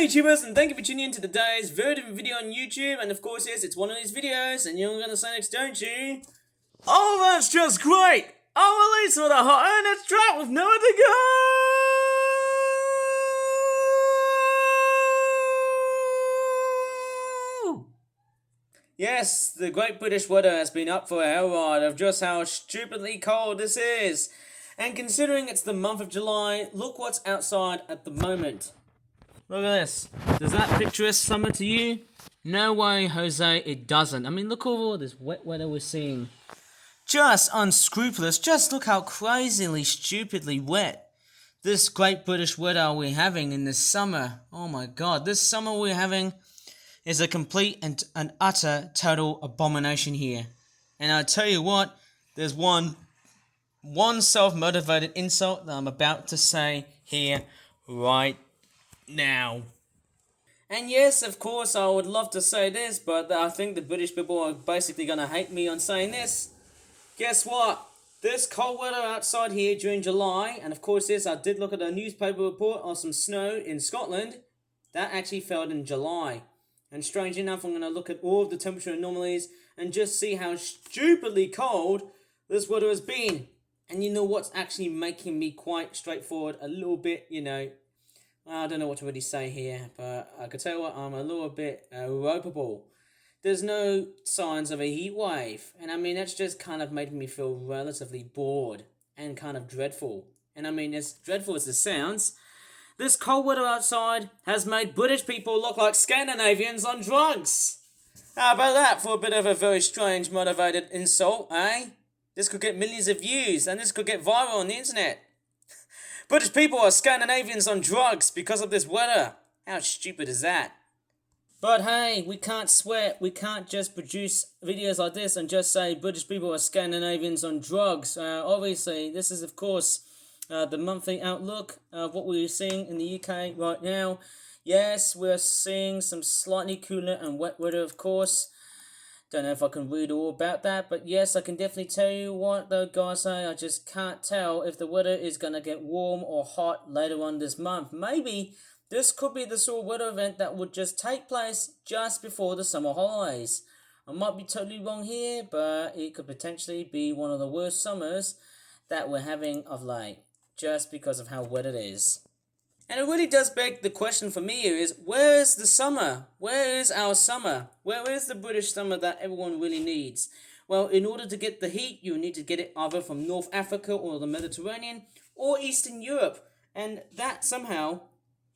Hey YouTubers, and thank you for tuning in to today's very different video on YouTube. And of course, yes, it's one of these videos, and you're gonna say next, don't you? Oh, that's just great! Our release with a hot and it's trapped with nowhere to go! Yes, the Great British Weather has been up for a hell ride of just how stupidly cold this is. And considering it's the month of July, look what's outside at the moment. Look at this. Does that picture summer to you? No way, Jose, it doesn't. I mean, look at all this wet weather we're seeing. Just unscrupulous. Just look how crazily, stupidly wet this Great British weather we're having in this summer. Oh my god, this summer we're having is a complete and an utter total abomination here. And I tell you what, there's one self-motivated insult that I'm about to say here right now. And yes, of course, I would love to say this, but I think the British people are basically going to hate me on saying this. Guess what? This cold weather outside here during July, and of course this, I did look at a newspaper report of some snow in Scotland. That actually fell in July. And strange enough, I'm going to look at all of the temperature anomalies and just see how stupidly cold this weather has been. And you know what's actually making me quite straightforward, a little bit, I don't know what to really say here, but I could tell you what, I'm a little bit ropeable. There's no signs of a heat wave, and I mean, that's just kind of making me feel relatively bored and kind of dreadful. And I mean, as dreadful as this sounds, this cold weather outside has made British people look like Scandinavians on drugs. How about that for a bit of a very strange motivated insult, eh? This could get millions of views, and this could get viral on the internet. British people are Scandinavians on drugs because of this weather. How stupid is that? But hey, we can't sweat. We can't just produce videos like this and just say British people are Scandinavians on drugs. Obviously, this is, of course, the monthly outlook of what we're seeing in the UK right now. Yes, we're seeing some slightly cooler and wet weather, of course. Don't know if I can read all about that, but yes, I can definitely tell you what the guys say. I just can't tell if the weather is going to get warm or hot later on this month. Maybe this could be the sort of weather event that would just take place just before the summer holidays. I might be totally wrong here, but it could potentially be one of the worst summers that we're having of late, just because of how wet it is. And it really does beg the question for me here is, where is the summer? Where is our summer? Where is the British summer that everyone really needs? Well, in order to get the heat, you need to get it either from North Africa or the Mediterranean or Eastern Europe. And that somehow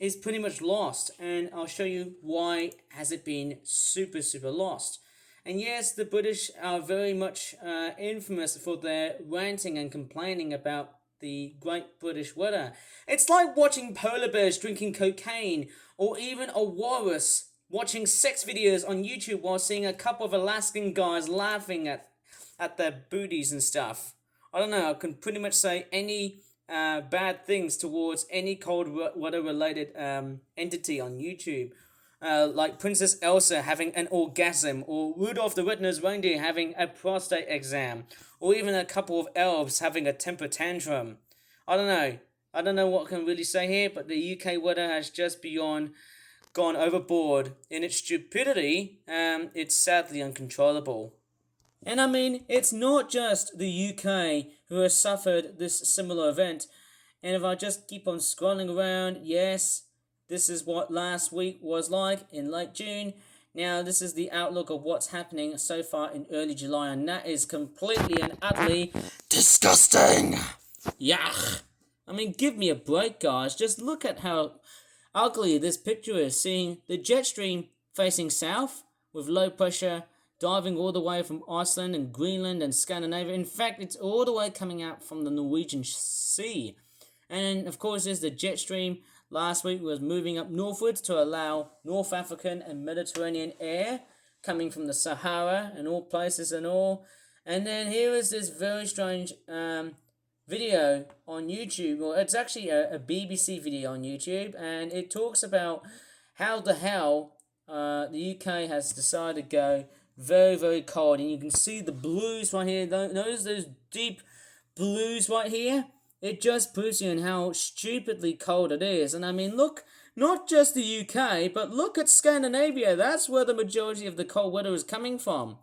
is pretty much lost. And I'll show you why has it been super, super lost. And yes, the British are very much infamous for their ranting and complaining about the Great British weather. It's like watching polar bears drinking cocaine, or even a walrus watching sex videos on YouTube while seeing a couple of Alaskan guys laughing at their booties and stuff. I don't know, I can pretty much say any bad things towards any cold weather related entity on YouTube. Like Princess Elsa having an orgasm, or Rudolph the Red-Nosed Reindeer having a prostate exam, or even a couple of elves having a temper tantrum. I don't know what I can really say here, but the UK weather has just gone overboard in its stupidity. It's sadly uncontrollable. And I mean, it's not just the UK who has suffered this similar event. And if I just keep on scrolling around, yes, this is what last week was like in late June. Now, this is the outlook of what's happening so far in early July, and that is completely and utterly disgusting. Yuck. I mean, give me a break, guys. Just look at how ugly this picture is, seeing the jet stream facing south with low pressure diving all the way from Iceland and Greenland and Scandinavia. In fact, it's all the way coming out from the Norwegian Sea. And, of course, there's the jet stream. Last week was moving up northwards to allow North African and Mediterranean air coming from the Sahara and all places and all. And then here is this very strange video on YouTube. Well, it's actually a BBC video on YouTube, and it talks about how the hell the UK has decided to go very, very cold. And you can see the blues right here. Notice those deep blues right here? It just proves you in how stupidly cold it is. And I mean, look not just the UK, but look at Scandinavia. That's where the majority of the cold weather is coming from.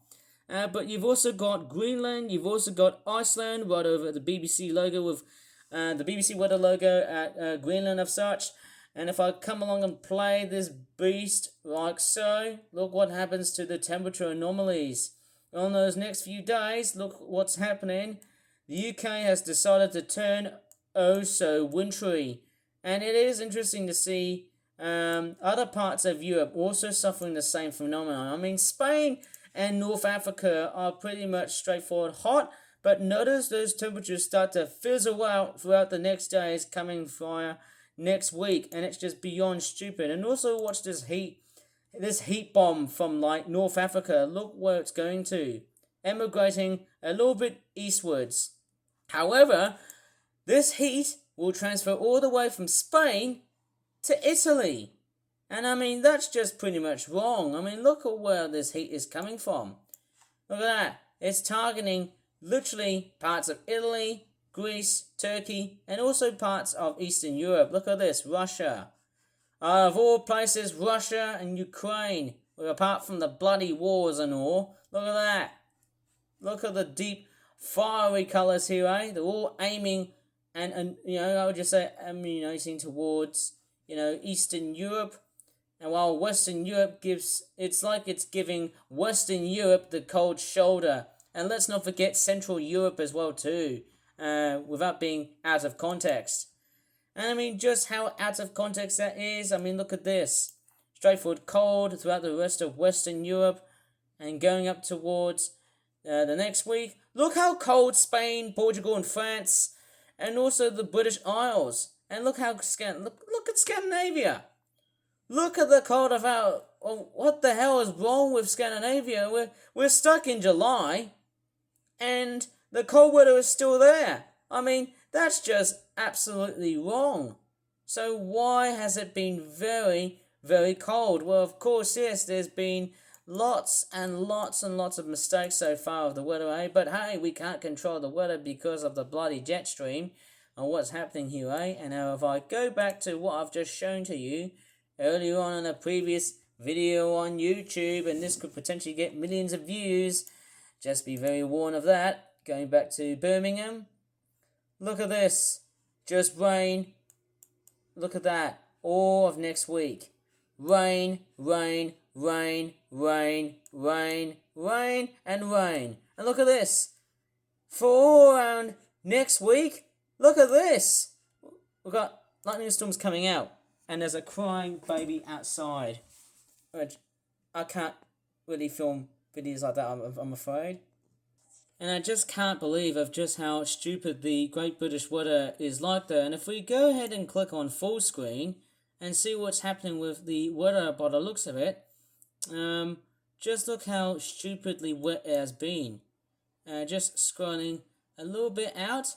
But you've also got Greenland, you've also got Iceland, right over the BBC logo with the BBC weather logo at Greenland of such. And if I come along and play this beast like so, look what happens to the temperature anomalies. On those next few days, look what's happening. The UK has decided to turn oh so wintry. And it is interesting to see other parts of Europe also suffering the same phenomenon. I mean, Spain and North Africa are pretty much straightforward hot, but notice those temperatures start to fizzle out throughout the next days coming via next week, and it's just beyond stupid. And also watch this heat bomb from like North Africa. Look where it's going to, emigrating a little bit eastwards. However, this heat will transfer all the way from Spain to Italy. And I mean, that's just pretty much wrong. I mean, look at where this heat is coming from. Look at that. It's targeting literally parts of Italy, Greece, Turkey, and also parts of Eastern Europe. Look at this, Russia. Of all places, Russia and Ukraine, apart from the bloody wars and all. Look at that. Look at the deep, fiery colours here, eh? They're all aiming and I would just say emanating towards, Eastern Europe. And while Western Europe it's like it's giving Western Europe the cold shoulder. And let's not forget Central Europe as well too, without being out of context. And I mean, just how out of context that is. I mean, look at this. Straightforward cold throughout the rest of Western Europe and going up towards the next week. Look how cold Spain, Portugal and France and also the British Isles. And look how look at Scandinavia. Look at the cold of our... what the hell is wrong with Scandinavia? We're stuck in July and the cold weather is still there. I mean, that's just absolutely wrong. So why has it been very, very cold? Well, of course, yes, there's been lots and lots and lots of mistakes so far of the weather, eh? But hey, we can't control the weather because of the bloody jet stream and what's happening here, eh? And now if I go back to what I've just shown to you earlier on in a previous video on YouTube, and this could potentially get millions of views, just be very warned of that. Going back to Birmingham, look at this, just rain. Look at that, all of next week. Rain, rain, rain, rain, rain, rain, and rain. And look at this, for all around next week, look at this. We've got lightning storms coming out, and there's a crying baby outside. Which I can't really film videos like that, I'm afraid. And I just can't believe of just how stupid the Great British weather is like there. And if we go ahead and click on full screen and see what's happening with the weather by the looks of it, just look how stupidly wet it has been. Just scrolling a little bit out,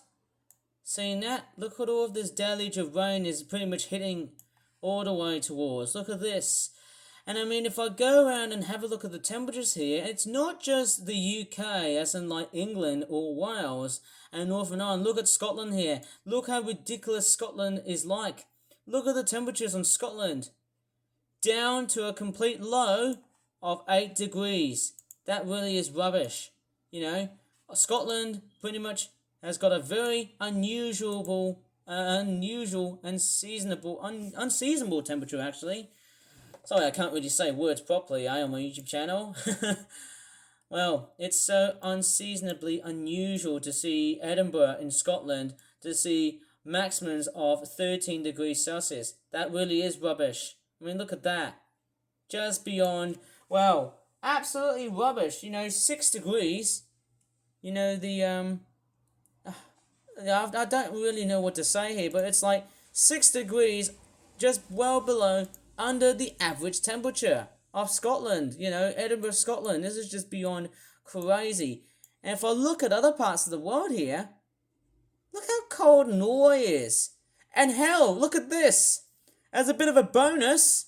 seeing that, look at all of this deluge of rain is pretty much hitting all the way towards. Look at this. And I mean, if I go around and have a look at the temperatures here, it's not just the UK, as in like England or Wales and Northern Ireland. Look at Scotland here. Look how ridiculous Scotland is like. Look at the temperatures in Scotland. Down to a complete low of 8 degrees. That really is rubbish. Scotland pretty much has got a very unusual and unseasonable temperature actually. Sorry, I can't really say words properly, on my YouTube channel. Well, it's so unseasonably unusual to see Edinburgh in Scotland to see maximums of 13 degrees Celsius. That really is rubbish. I mean, look at that. Just beyond, well, absolutely rubbish. 6 degrees. I don't really know what to say here, but it's like 6 degrees just well below under the average temperature of Scotland, Edinburgh, Scotland. This is just beyond crazy. And if I look at other parts of the world here, look how cold Norway is. And hell, look at this. As a bit of a bonus,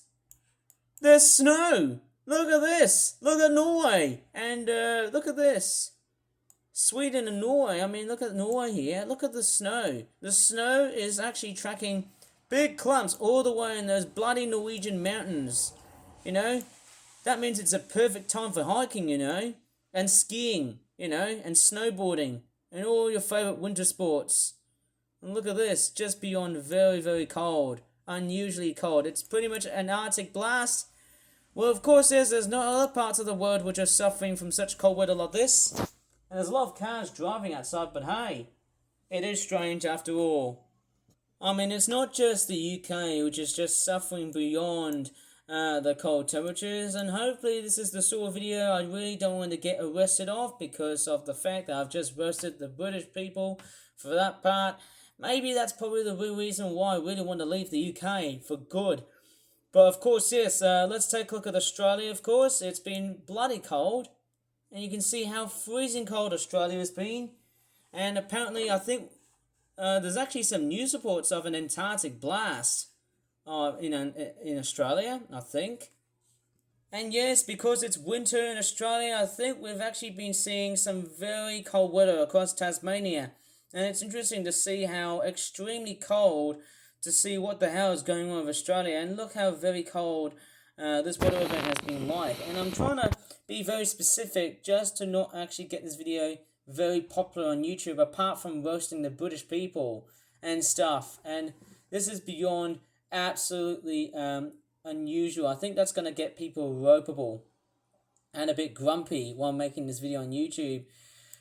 there's snow. Look at this. Look at Norway. And look at this. Sweden and Norway. I mean, look at Norway here. Look at the snow. The snow is actually tracking Big clumps all the way in those bloody Norwegian mountains. You know, that means it's a perfect time for hiking, and skiing, and snowboarding, and all your favourite winter sports. And look at this, just beyond very, very cold. Unusually cold. It's pretty much an Arctic blast. Well, of course, there's no other parts of the world which are suffering from such cold weather like this. And there's a lot of cars driving outside, but hey, it is strange after all. I mean, it's not just the UK which is just suffering beyond the cold temperatures, and hopefully this is the sort of video I really don't want to get arrested off because of the fact that I've just roasted the British people for that part. Maybe that's probably the real reason why I really want to leave the UK for good. But of course, yes, let's take a look at Australia, of course. It's been bloody cold, and you can see how freezing cold Australia has been. And apparently, I think there's actually some news reports of an Antarctic blast in Australia, I think. And yes, because it's winter in Australia, I think we've actually been seeing some very cold weather across Tasmania. And it's interesting to see how extremely cold, to see what the hell is going on with Australia. And look how very cold this weather event has been like. And I'm trying to be very specific just to not actually get this video very popular on YouTube, apart from roasting the British people and stuff. And this is beyond absolutely unusual. I think that's going to get people ropeable and a bit grumpy while making this video on YouTube.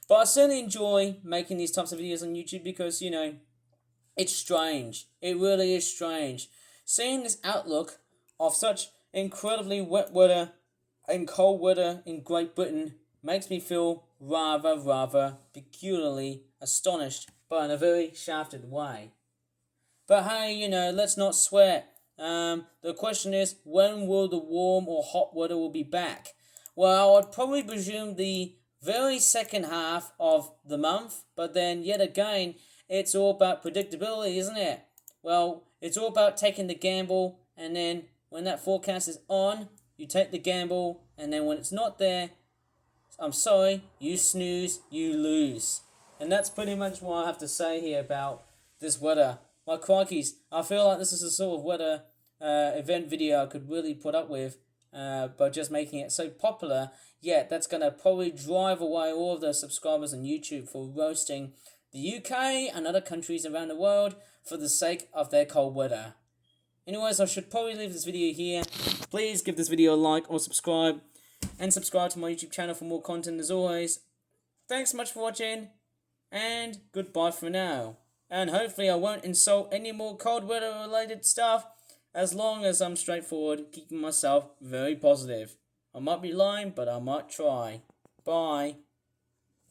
But I certainly enjoy making these types of videos on YouTube because, it's strange. It really is strange. Seeing this outlook of such incredibly wet weather and cold weather in Great Britain makes me feel rather peculiarly astonished, but in a very shafted way. But hey, let's not sweat. The question is, when will the warm or hot weather will be back? Well, I'd probably presume the very second half of the month, but then yet again, it's all about predictability, isn't it? Well, it's all about taking the gamble, and then when that forecast is on, you take the gamble, and then when it's not there, I'm sorry, you snooze, you lose. And that's pretty much what I have to say here about this weather. My crikeys, I feel like this is the sort of weather event video I could really put up with by just making it so popular. Yet that's going to probably drive away all of the subscribers on YouTube for roasting the UK and other countries around the world for the sake of their cold weather. Anyways, I should probably leave this video here. Please give this video a like or subscribe. And subscribe to my YouTube channel for more content as always. Thanks so much for watching. And goodbye for now. And hopefully I won't insult any more cold weather related stuff. As long as I'm straightforward, keeping myself very positive. I might be lying, but I might try. Bye.